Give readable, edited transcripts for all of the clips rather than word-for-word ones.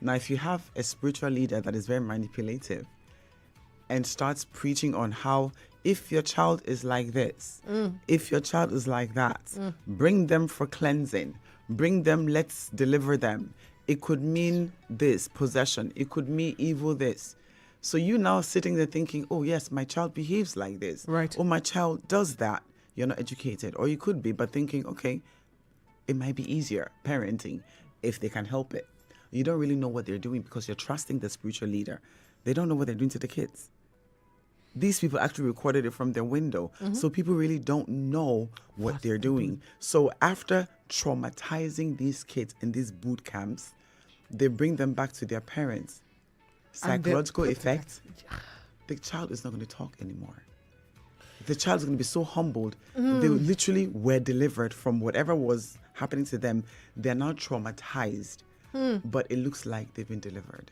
Now, if you have a spiritual leader that is very manipulative and starts preaching on how if your child is like this, if your child is like that, bring them for cleansing, bring them, let's deliver them. It could mean this, possession. It could mean evil this. So you now sitting there thinking, oh, yes, my child behaves like this. Right. Or my child does that. You're not educated. Or you could be, but thinking, okay, it might be easier parenting if they can help it. You don't really know what they're doing because you're trusting the spiritual leader. They don't know what they're doing to the kids. These people actually recorded it from their window. So people really don't know what they're doing. So after traumatizing these kids in these boot camps, they bring them back to their parents. Psychological effect, the child is not going to talk anymore. The child is going to be so humbled. They literally were delivered from whatever was happening to them. They're now traumatized, but it looks like they've been delivered.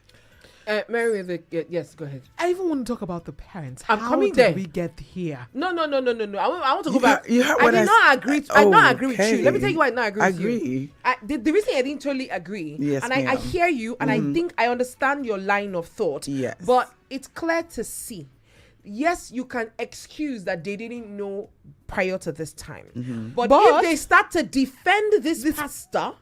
Mary, yes, go ahead. I even want to talk about the parents. I'm How coming did there. we get here? No. I want to go back. You heard I what did not agree. I did not agree with you. Let me tell you why I did not agree with you. The reason I didn't totally agree, Yes, and I ma'am. hear you, and I think I understand your line of thought. Yes. But it's clear to see. Yes, you can excuse that they didn't know prior to this time. But if they start to defend this pastor,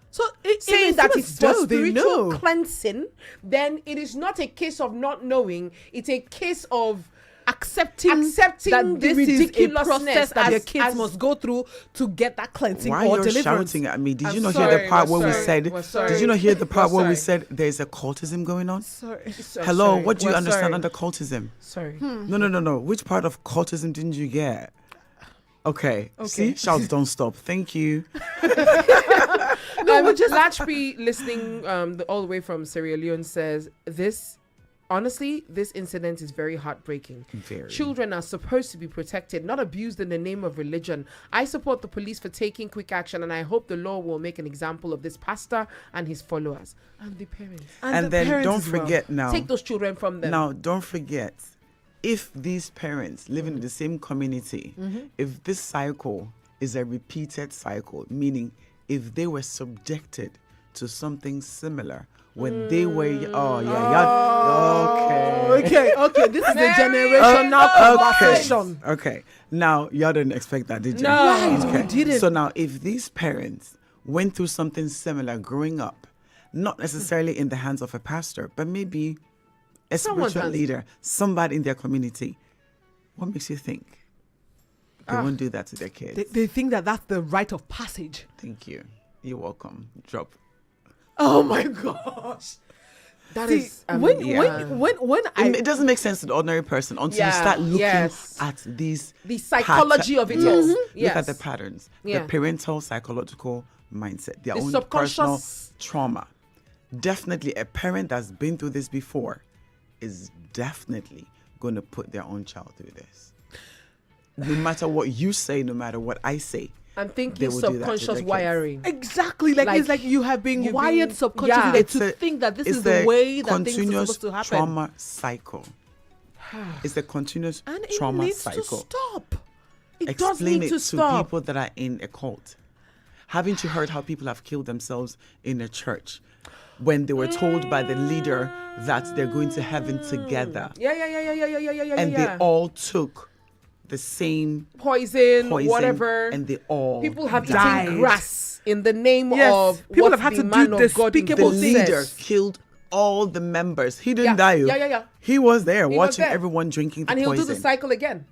saying that it's for spiritual cleansing, then it is not a case of not knowing. It's a case of accepting that this is a process that your kids as must go through to get that cleansing Why or you're deliverance. shouting at me? Did I'm you not sorry, hear the part we're where we sorry, said? we're sorry. Did you not hear the part We're where we sorry. said there's a cultism going on? Sorry. Hello, Sorry, what do you we're understand sorry. under cultism? Sorry. No. Which part of cultism didn't you get? Okay. See, shouts don't stop. Thank you. No, Latchby listening all the way from Sierra Leone says honestly, this incident is very heartbreaking. Very. Children are supposed to be protected, not abused in the name of religion. I support the police for taking quick action, and I hope the law will make an example of this pastor and his followers and the parents. And the then parents don't as well. forget now. Take those children from them. Now, don't forget, if these parents living in the same community, if this cycle is a repeated cycle, meaning if they were subjected to something similar when they were, okay. Okay. This is a generational conversation. Okay. Now, y'all didn't expect that, did you? No. Right, Okay. we didn't. So now, if these parents went through something similar growing up, not necessarily in the hands of a pastor, but maybe a spiritual leader, somebody in their community, what makes you think they won't do that to their kids? They think that that's the rite of passage. Thank you. You're welcome. Drop. Oh my gosh. That See, is when It doesn't make sense to the ordinary person until you start looking at these the psychology of it all. Look at the patterns, the parental psychological mindset, their The own personal trauma. Definitely a parent that's been through this before is definitely going to put their own child through this. No matter what you say, no matter what I say. I'm thinking they will do that to subconscious their kids. wiring. Exactly. Like it's like you have been wired subconsciously to think that this is the way that things are supposed to happen. Trauma cycle. It's a continuous trauma needs cycle. to stop. It does Explain need it to to stop. people that are in a cult. Haven't you heard how people have killed themselves in a church when they were told by the leader that they're going to heaven together? Yeah. And they all took the same poison, whatever, and they all people have died. eaten grass in the name Yes. of People what have had the to man do of God in despicable The God leader says. killed all the members. He didn't die. Yeah. He was there He was watching there. everyone drinking the And he'll poison. do the cycle again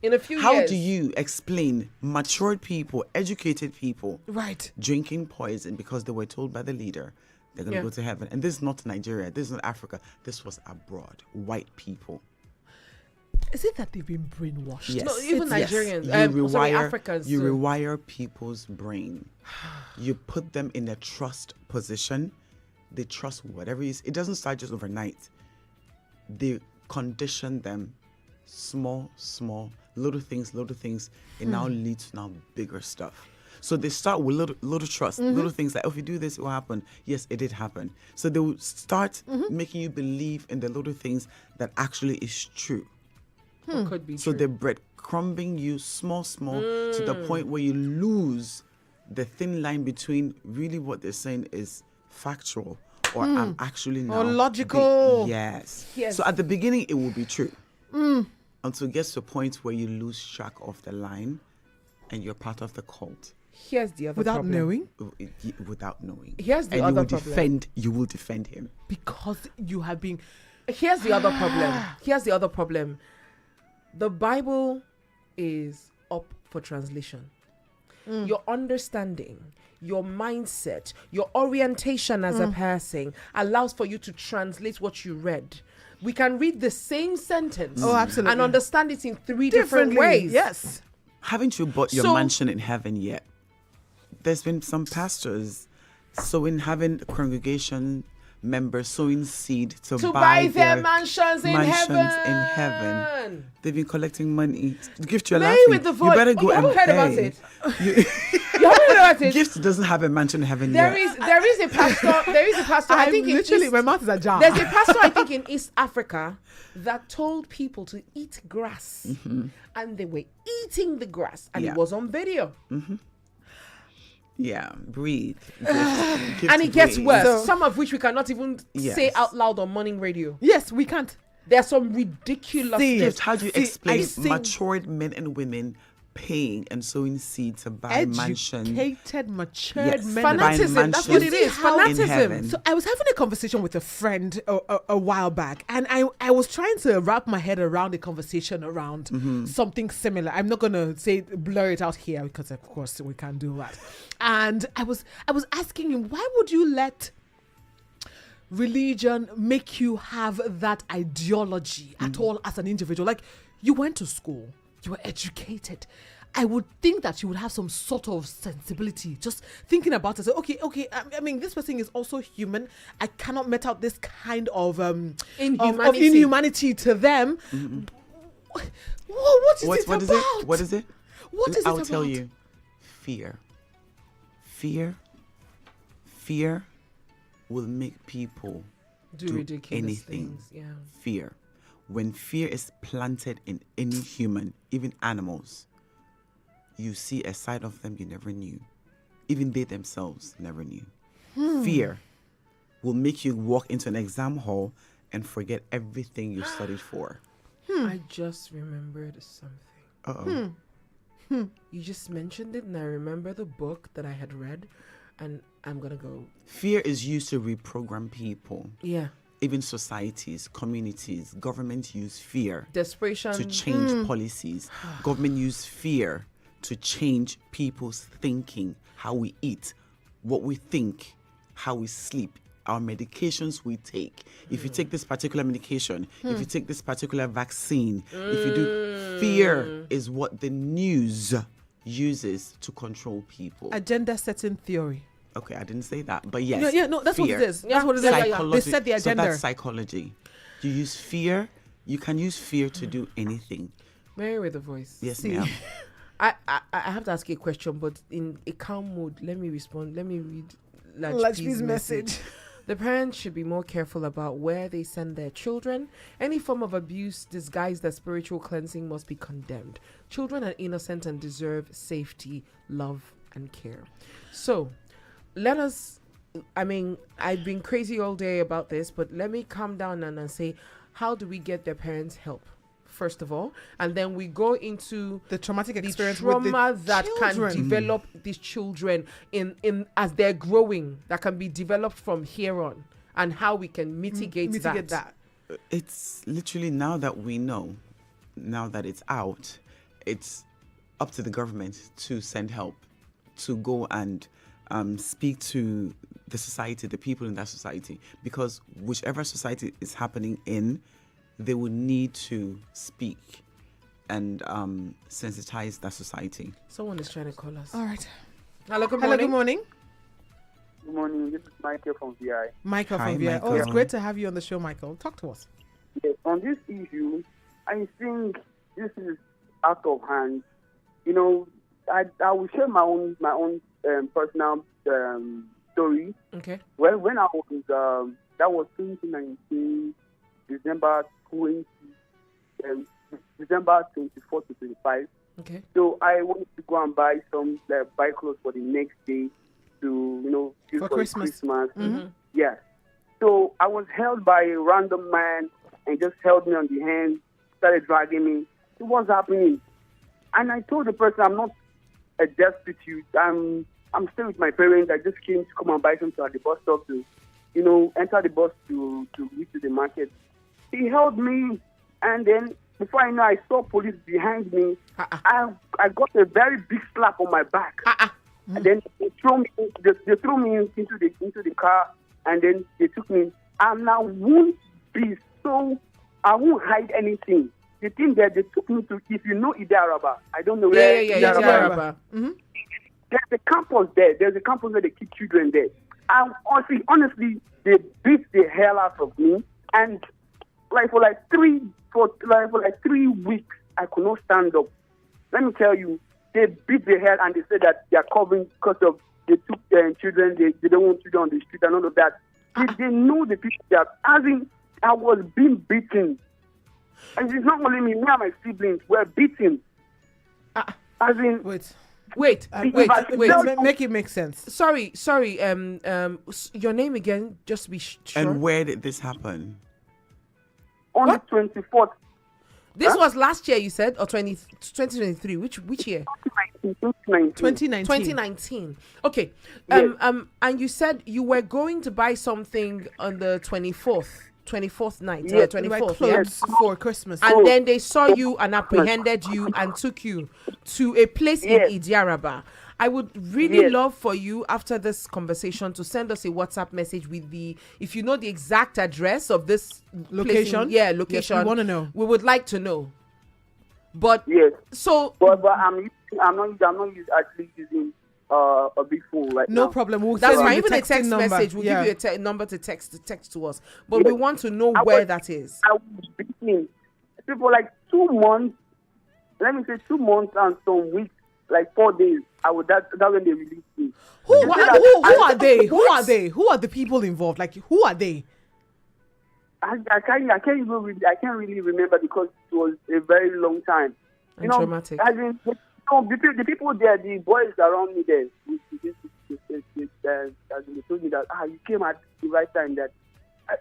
in a few How years. do you explain matured people, educated people, Right. drinking poison because they were told by the leader they're going to go to heaven? And this is not Nigeria. This is not Africa. This was abroad. White people. Is it that they've been brainwashed? Yes. No, even Yes. Nigerians. You Africans. You too. rewire people's brain. You put them in a trust position. They trust whatever it is. It doesn't start just overnight. They condition them small, little things. It now leads to now bigger stuff. So they start with little trust, little things like, oh, if you do this, it will happen. Yes, it did happen. So they will start making you believe in the little things that actually is true. It could be So true. they're breadcrumbing you small to the point where you lose the thin line between really what they're saying is factual or I'm actually now. Or logical. Yes. Yes. So at the beginning, it will be true. Until it gets to a point where you lose track of the line and you're part of the cult. Here's the other Without problem. knowing? Without knowing. Here's the and other you will problem. You will defend him. Because you have been... Here's the other problem. Here's the other problem. The Bible is up for translation. Your understanding, your mindset, your orientation as a person allows for you to translate what you read. We can read the same sentence absolutely. and understand it in three different ways. Yes. Haven't you bought your mansion in heaven yet? There's been some pastors having congregation members sowing seed to buy their mansions in heaven. They've been collecting money. The gift you're Mary laughing. with the You voice. better go and heard about pay. it. You haven't heard about it. Gift doesn't have a mansion in heaven There yet. is a pastor. There is a pastor. I think literally, my mouth is ajar. There's a pastor, I think, in East Africa that told people to eat grass, and they were eating the grass, and it was on video. Yeah, breathe. Gift And it gets breathe. worse. Some of which we cannot even say out loud on morning radio. Yes, we can't. There are some ridiculous Gift. How do you explain see- matured men and women paying and sowing seed to buy mansions? Educated, matured men. Fanaticism. That's what it is. Fanaticism. heaven. So I was having a conversation with a friend a while back, and I was trying to wrap my head around a conversation around something similar. I'm not gonna blur it out here because of course we can't do that. And I was asking him, why would you let religion make you have that ideology at all as an individual? Like, you went to school, you were educated. I would think that you would have some sort of sensibility just thinking about it. So, okay. I mean, this person is also human. I cannot met out this kind of inhumanity to them. What is it about? What is it? What is it I'll about? tell you. Fear will make people Do ridiculous anything. things. Yeah. Fear. When fear is planted in any human, even animals, you see a side of them you never knew. Even they themselves never knew. Fear will make you walk into an exam hall and forget everything you studied for. I just remembered something. Uh-oh. You just mentioned it, and I remember the book that I had read, and I'm gonna go. Fear is used to reprogram people. Yeah. Even societies, communities, government use fear Desperation to change policies. Government use fear to change people's thinking, how we eat, what we think, how we sleep, our medications we take. If you take this particular medication, if you take this particular vaccine, if you do, fear is what the news uses to control people. Agenda setting theory. Okay, I didn't say that, but yes. No, that's fear. what it is. That's what it is. They set the agenda. So that's psychology. You use fear. You can use fear to do anything. Mary with the voice. Yes, ma'am. I have to ask you a question, but in a calm mood. Let me respond. Let me read Lachpi's message. The parents should be more careful about where they send their children. Any form of abuse disguised as spiritual cleansing must be condemned. Children are innocent and deserve safety, love, and care. So, let us, I've been crazy all day about this, but let me calm down and say, how do we get their parents help? First of all, and then we go into the traumatic experience trauma with the that children. can develop these children in as they're growing, that can be developed from here on, and how we can mitigate that. It's literally, now that we know, now that it's out, it's up to the government to send help, to go and speak to the society, the people in that society, because whichever society is happening in, they would need to speak and sensitize that society. Someone is trying to call us. All right. Hello, good morning. Good morning. Good morning. This is Michael from VI. Michael Hi, from VI. Michael. Oh, it's great to have you on the show, Michael. Talk to us. Yes, on this issue, I think this is out of hand. You know, I will share my own personal story. Okay. Well, when I was that was 2019, December 24 to 25. Okay. So I wanted to go and buy some buy clothes for the next day to use For Christmas. Christmas. Mm-hmm. Yes. So I was held by a random man and just held me on the hand, started dragging me. So what's happening? And I told the person, I'm not a destitute. I'm still with my parents. I just came to come and buy something at the bus stop to, enter the bus to reach to the market. He held me, and then before I know, I saw police behind me. I got a very big slap on my back. And then they threw me into the car, and then they took me. And I won't hide anything. The thing that they took me to, if you know Idaraba, I don't know where Idaraba. Mm-hmm. There's a campus there. There's a campus where they keep children there. And honestly, they beat the hell out of me. And for 3 weeks, I could not stand up. Let me tell you, they beat the hell, and they said that they are covering because of they took children. They don't want children on the street and all of that. They know the people that, I was being beaten. And it's not only me and my siblings were beaten. Wait. Make it make sense. Sorry. Your name again, just to be sure. And where did this happen? On the 24th. This was last year, you said, or 2023? Which year? 2019. Okay. Yes. And you said you were going to buy something on the 24th night. Yes. 24th. Clothes for Christmas. And then they saw you and apprehended you and took you to a place in Idiaraba. I would really love for you, after this conversation, to send us a WhatsApp message with if you know the exact address of this location. Location. Yes, we want to know. We would like to know. But yes. So, but I'm not actually using a big phone right now. No problem. We'll that's send fine. you the Even a text number. message. We'll give you a number to text to us. But Yes. we want to know where that is. I was beaten. For 2 months. Let me say 2 months and some weeks, 4 days. That's when they released me. Who are they? Who are they? Who are the people involved? Who are they? I can't really remember because it was a very long time. And traumatic. The people there, the boys around me there, they told me that you came at the right time. That I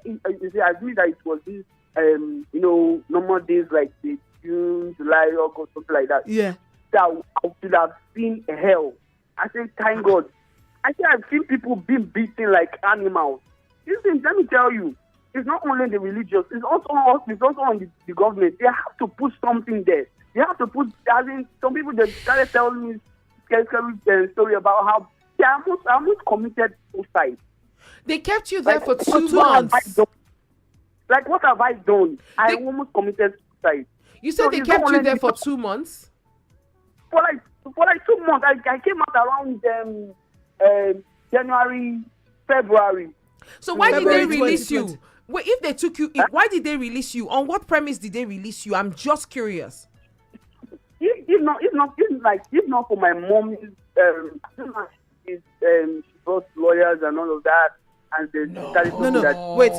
believe that it was this normal days like the June, July, August, something like that. Yeah. That I should have seen hell. I said, thank God. I said, I've seen people being beaten like animals. Listen, let me tell you, it's not only the religious, it's also on the government. They have to put something there. They have to put, some people that started telling me scary story about how they almost committed suicide. They kept you there for 2 months. What have I done? I almost committed suicide. You said they kept you there for 2 months? For 2 months. I came out around January, February. So why did they February release 2020. you? Wait, if they took you, why did they release you? On what premise did they release you? I'm just curious. If not for my mom, she brought lawyers and all of that, and they started to do that. Wait.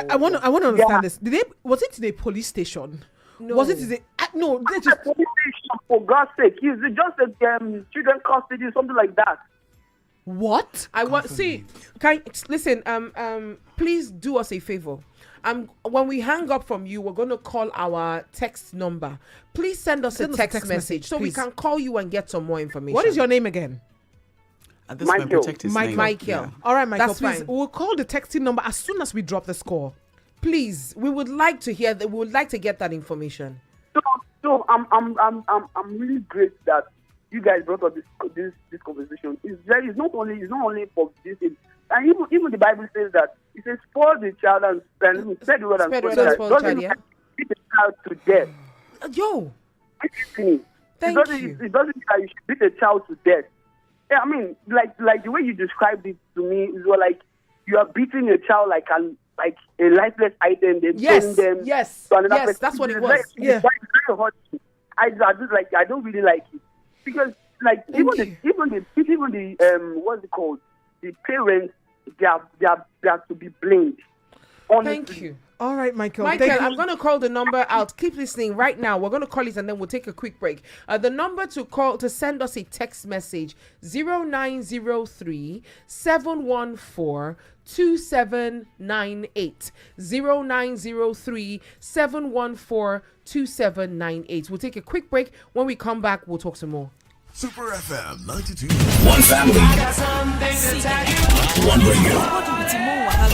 I want to understand this. Was it to the police station? No. Was it to the no? They just Police station, for God's sake, is it just a children custody, something like that? what? I want listen. Please do us a favor. When we hang up from you, we're going to call our text number. Please send us a text message so we please. can call you and get some more information. What is your name again? At this point, Michael. protect his Michael. name. Michael. Yeah. All right, Michael. That's Please, fine. we'll call the texting number as soon as we drop the score. Please, we would like to hear that. We would like to get that information. So I'm really great that you guys brought up this conversation. It's not only for this thing. And even the Bible says that it says spoil the child and spare the word and spoil the child. Yeah. Beat the child to death. Yo, Thank thank you. you. It doesn't mean that you should beat a child to death. Yeah, I mean, like the way you described it to me is like you are beating a child like a lifeless item. Then Yes, them yes, to another yes, person. that's what it It's was. very- Yeah. it's very hard. I don't really like it because even the what's it called, the parents they have to be blamed. Honestly. Thank you. All right, Michael. Michael, I'm going to call the number out. Keep listening right now. We're going to call it and then we'll take a quick break. The number to call to send us a text message 0903 714 2798 0903 714 2798. We'll take a quick break. When we come back, we'll talk some more. Super FM 92. One family. One radio.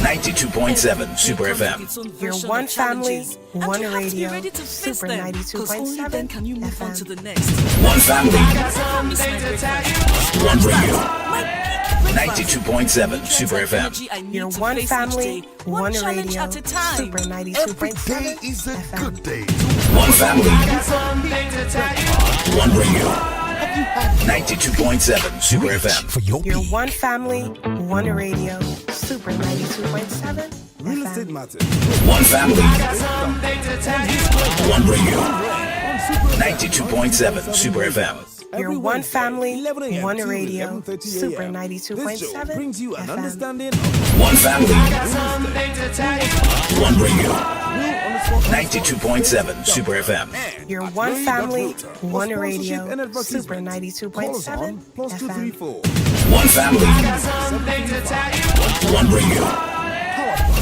92.7 Super FM. You're one family, one radio. Super 92.7 can you move on to the next. One family. One radio. 92.7 Super FM. You're one family, one radio. Super 92.7 Every day is a FM. good day. One family. One radio. 92.7 Super FM. For your You're one family, one radio. Super 92.7 Real estate FM. matters. One family. One radio. 92.7 Super FM. You're one family, 11 a.m. one to radio. 11:30 Super a.m. 92.7 This show brings you an FM. understanding of One family. One radio. 92.7 Super FM. You're one family, one radio. Super 92.7 plus FM. 234. One family. One radio.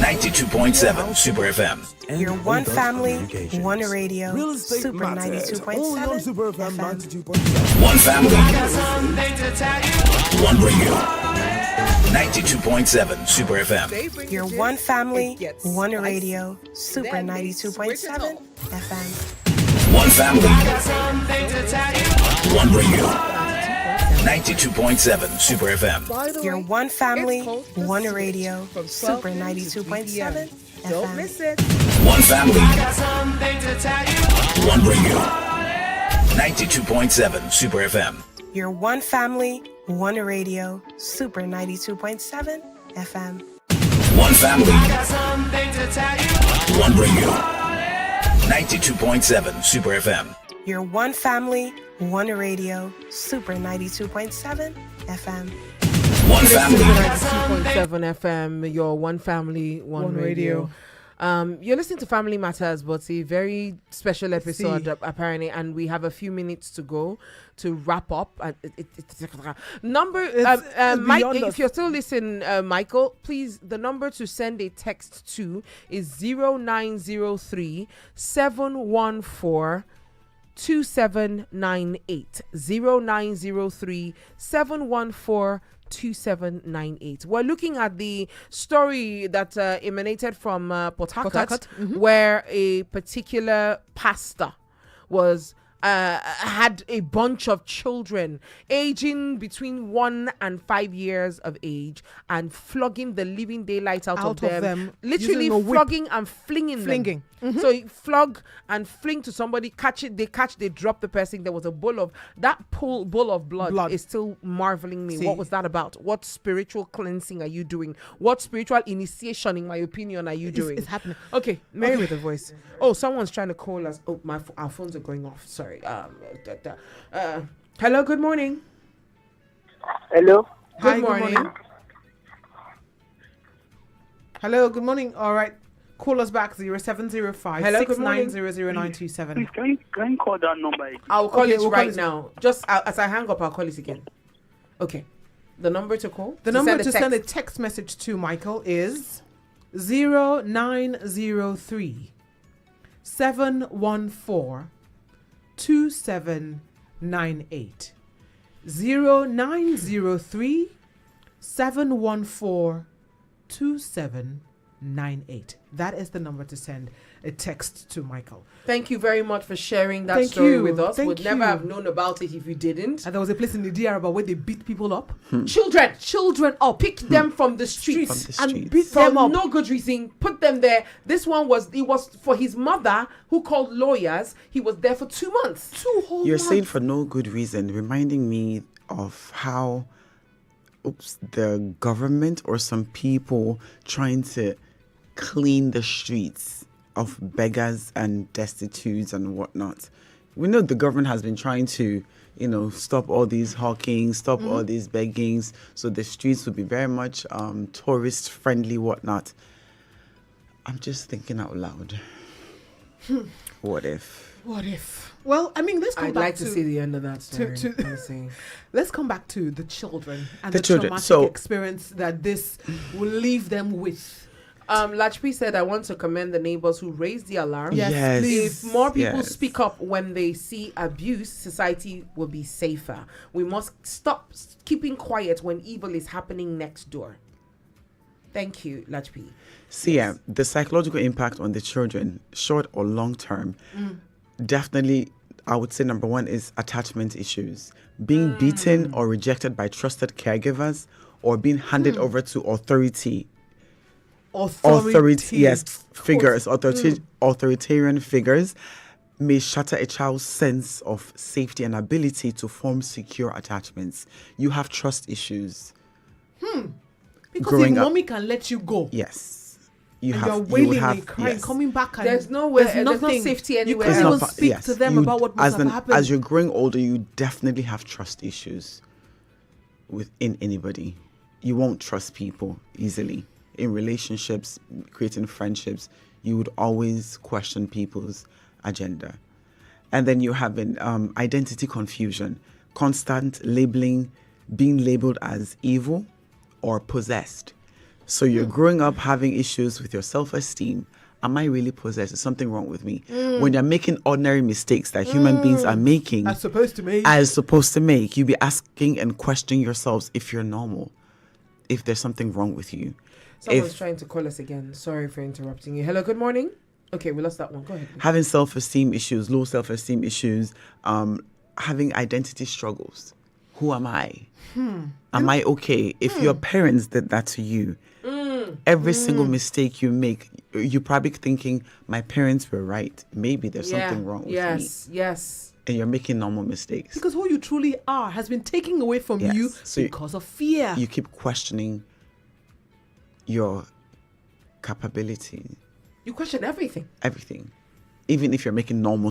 92.7 Super FM. You're one family, one radio. Real estate Super matters. Only on 92.7 Super FM FM. 92.7. One family. One radio. 92.7 Super FM. You're one family, one radio. Super 92.7 FM. One family. One radio. 92.7 Super FM. You're one family, one radio. Super 92.7 Don't FM. miss it. One family. One radio. 92.7 Super FM. You're one family, one radio. Super 92.7 FM. One family. One radio. 92.7 Super FM. You're one family, one radio. Super 92.7 FM. One Super family. 92.7 FM, your one family, one radio. You're listening to Family Matters, but it's a very special episode apparently, and we have a few minutes to go to wrap up. Number, Mike, beyond if us. you're still listening, Michael, please, the number to send a text to is 0903 714 2798 0903 714 2798. We're looking at the story that emanated from Port Harcourt, where a particular pastor was had a bunch of children aging between 1 and 5 years of age and flogging the living daylights out of them. Literally using a whip. flogging and flinging them. So you flog and fling to somebody, catch it, they drop the person. There was a bowl of blood is still marveling me. See. What was that about? What spiritual cleansing are you doing? What spiritual initiation, in my opinion, are you doing? It's happening. Okay, Mary with a voice. Oh, someone's trying to call us. Oh, our phones are going off. Sorry. Hello, good morning. Hello. Good morning. Hello, good morning. All right. Call us back 0705 Hello, good morning. 6900927. Please, can you call that number again? I'll call Okay, it we'll call right it- now. Just as I hang up, I'll call it again. Okay. The number to call? The number to send a text message to Michael is 0903 714 2798. 0903 714 2798. That is the number to send a text to Michael. Thank you very much for sharing that Thank story you. with us. Thank We'd never you. have known about it if you didn't. And there was a place in the DR where they beat people up. Children up, pick them from the streets From the and streets. beat From them up. no good reason. Put them there. This one was for his mother who called lawyers. He was there for 2 months. 2 whole You're months. saying for no good reason, reminding me of how the government or some people trying to clean the streets of beggars and destitutes and whatnot. We know the government has been trying to, stop all these hawking, stop all these beggings, so the streets would be very much tourist friendly, whatnot. I'm just thinking out loud. What if? What if? Well, I mean, let's come I'd back like to see the end of that story. honestly. Let's come back to the children and The the children. traumatic So- experience that this will leave them with. Lachpi said, I want to commend the neighbors who raised the alarm. Yes. If more people Yes. speak up when they see abuse, society will be safer. We must stop keeping quiet when evil is happening next door. Thank you, Lachpi. See, the psychological impact on the children, short or long term, definitely, I would say number one is attachment issues. Being beaten or rejected by trusted caregivers, or being handed over to authority, figures, authoritarian figures, may shatter a child's sense of safety and ability to form secure attachments. You have trust issues. Because Growing if up- mommy can let you go, Yes. You and have, you're you would wailing have, and crying, yes. coming back, and There's nowhere- there's there's no nothing. safety You anywhere can't else. even not- speak yes, to them you- about what must have happened. As you're growing older, you definitely have trust issues within anybody. You won't trust people easily. In relationships, creating friendships, you would always question people's agenda. And then you're having identity confusion, constant labeling, being labeled as evil or possessed. So you're growing up having issues with your self-esteem. Am I really possessed? Is something wrong with me? When you're making ordinary mistakes that human beings are making, As supposed to me. you be asking and questioning yourselves if you're normal, if there's something wrong with you. Someone's trying to call us again. Sorry for interrupting you. Hello, good morning. Okay, we lost that one. Go ahead. please. Having self-esteem issues, low self-esteem issues, having identity struggles. Who am I? Am I okay? If your parents did that to you, every single mistake you make, you're probably thinking, my parents were right. Maybe there's something wrong with me. Yes. And you're making normal mistakes. Because who you truly are has been taken away from Yes. you So because of fear. You keep questioning your capability, You question everything. everything. Even if you're making normal